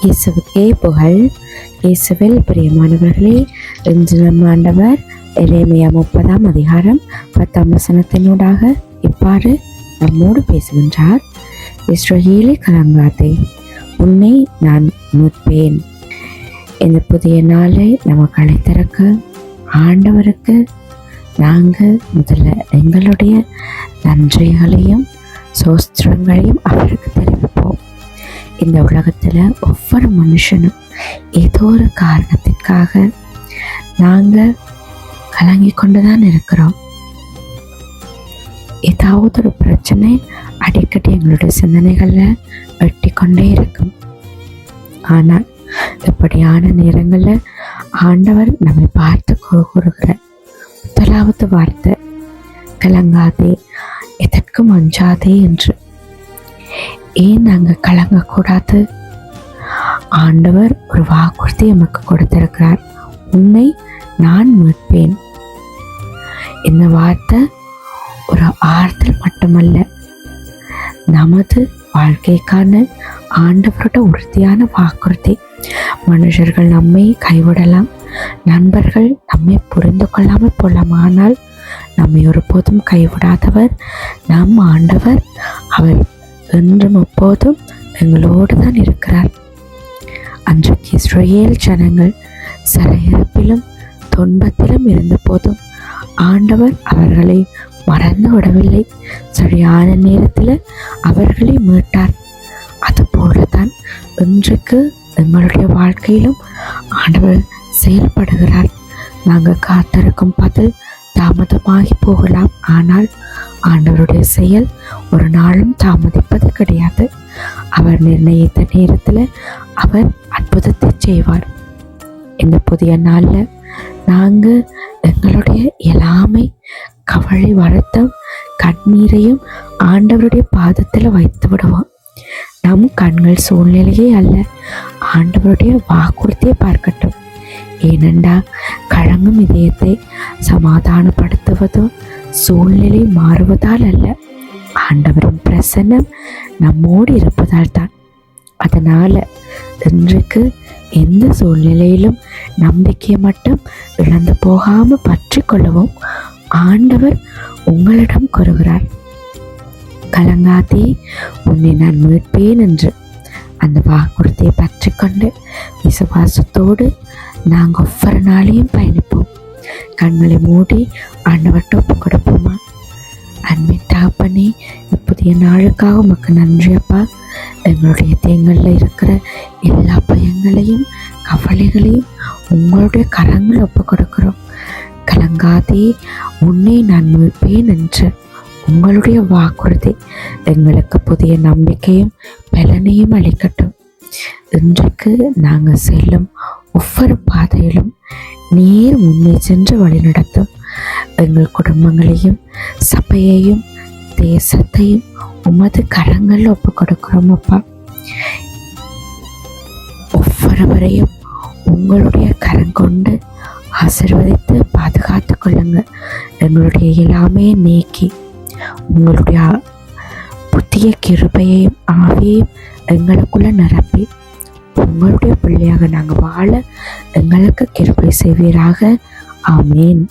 இயேசுவுக்கே புகழ். இயேசுவில் பிரியமானவர்களே, இன்று நம் ஆண்டவர் எரேமியா 30ஆம் அதிகாரம் 10ஆம் வசனத்தினூடாக இவ்வாறு நம்மோடு பேசுகின்றார். இஸ்ரவேலே கலங்காதே, உன்னை நான் மீட்பேன். இந்த புதிய நாளை நமக்கு அழைத்திருக்க ஆண்டவருக்கு நாங்கள் முதல்ல எங்களுடைய நன்றிகளையும் சோஸ்திரங்களையும் அவருக்கு தெரிவிப்போம். இந்த உலகத்தில் ஒவ்வொரு மனுஷனும் ஏதோ ஒரு காரணத்திற்காக நாங்கள் கலங்கி கொண்டுதான் இருக்கிறோம். ஏதாவது ஒரு பிரச்சனை அடிக்கடி எங்களுடைய சிந்தனைகளில் வெட்டி கொண்டே இருக்கும். ஆனால் இப்படியான நேரங்களில் ஆண்டவர் நம்மை பார்த்து கூறுகிற முதலாவது வார்த்தை, கலங்காதே, எதற்கும் அஞ்சாதே என்று. ஏன் நாங்கள் கலங்கக்கூடாது? ஆண்டவர் ஒரு வாக்குறுதி நமக்கு கொடுத்திருக்கிறார், உன்னை நான் மீட்பேன். இந்த வார்த்தை ஒரு ஆறுதல் மட்டுமல்ல, நமது வாழ்க்கைக்கான ஆண்டவரோட உறுதியான வாக்குறுதி. மனுஷர்கள் நம்மை கைவிடலாம், நண்பர்கள் நம்மை புரிந்து கொள்ளாமல் போகலாம், ஆனால் நம்மை ஒருபோதும் கைவிடாதவர் நம் ஆண்டவர். அவர் என்றும் எப்போதும் எங்களோடு தான் இருக்கிறார். அன்றைக்கு இஸ்ரவேல் ஜனங்கள் சிறையிருப்பிலும் துன்பத்திலும் இருந்த போதும் ஆண்டவர் அவர்களை மறந்து விடவில்லை. சரியான நேரத்தில் அவர்களை மீட்டார். அதுபோலதான் இன்றைக்கு எங்களுடைய வாழ்க்கையிலும் ஆண்டவர் செயல்படுகிறார். நாங்கள் காத்திருக்கும் பதில் தாமதமாகி போகலாம், ஆனால் ஆண்டவருடைய செயல் ஒரு நாளும் தாமதிப்பது கிடையாது. அவர் நிர்ணயித்த நேரத்தில் அவர் அற்புதத்தை செய்வார். இந்த புதிய நாளில் நாங்கள் எங்களுடைய எல்லாமை, கவலை, வருத்தம், கண்ணீரையும் ஆண்டவருடைய பாதத்தில் வைத்து விடுவோம். நம் கண்கள் சூழ்நிலையே அல்ல, ஆண்டவருடைய வாக்குறுதியை பார்க்கட்டும். ஏனென்றால் கலங்கும் இதயத்தை சமாதானப்படுத்துவதோ சூழ்நிலை மாறுவதால் அல்ல, ஆண்டவரின் பிரசன்னம் நம்மோடு இருப்பதால் தான். அதனால இன்றைக்கு எந்த சூழ்நிலையிலும் நம்பிக்கையை மட்டும் இழந்து போகாமல் பற்றி கொள்ளவும் ஆண்டவர் உங்களிடம் கூறுகிறார். கலங்காதே, உன்னை நான் மீட்பேன் என்று அந்த வாக்குறுதியை பற்றி கொண்டு விசுவாசத்தோடு நாங்கள் ஒவ்வொரு நாளையும் பயணிப்போம். கண்களை மூடி ஆண்டவர்கிட்ட ஒப்பு கொடுப்போமா? அன்பின் தகப்பனே, புதிய நாளுக்காக உமக்கு நன்றி அப்பா. எங்களுடைய தேங்களில் இருக்கிற எல்லா பயங்களையும் கவலைகளையும் உங்களுடைய கரங்கள் ஒப்பு கொடுக்கிறோம். கலங்காதே, உன்னை நான் மீட்பேன் என்று உங்களுடைய வாக்குறுதி எங்களுக்கு புதிய நம்பிக்கையும் பலனையும் அளிக்கட்டும். இன்றைக்கு நாங்கள் செல்லும் ஒவ்வொரு பாதையிலும் நீர் முன்னே சென்று வழிநடத்தும். எங்கள் குடும்பங்களையும் சபையையும் தேசத்தையும் உமது கரங்கள் ஒப்பு கொடுக்கிறோம் அப்பா. ஒவ்வொருவரையும் உங்களுடைய கரம் கொண்டு ஆசீர்வதித்து பாதுகாத்து கொள்ளுங்க. எங்களுடைய எல்லாமே நீக்கி உங்களுடைய புதிய கிருபையையும் ஆவியையும் எங்களுக்குள்ள நிரப்பி உங்களுடைய பிள்ளையாக நாங்கள் வாழ எங்களுக்கு கிருபை செய்வீராக. ஆமேன்.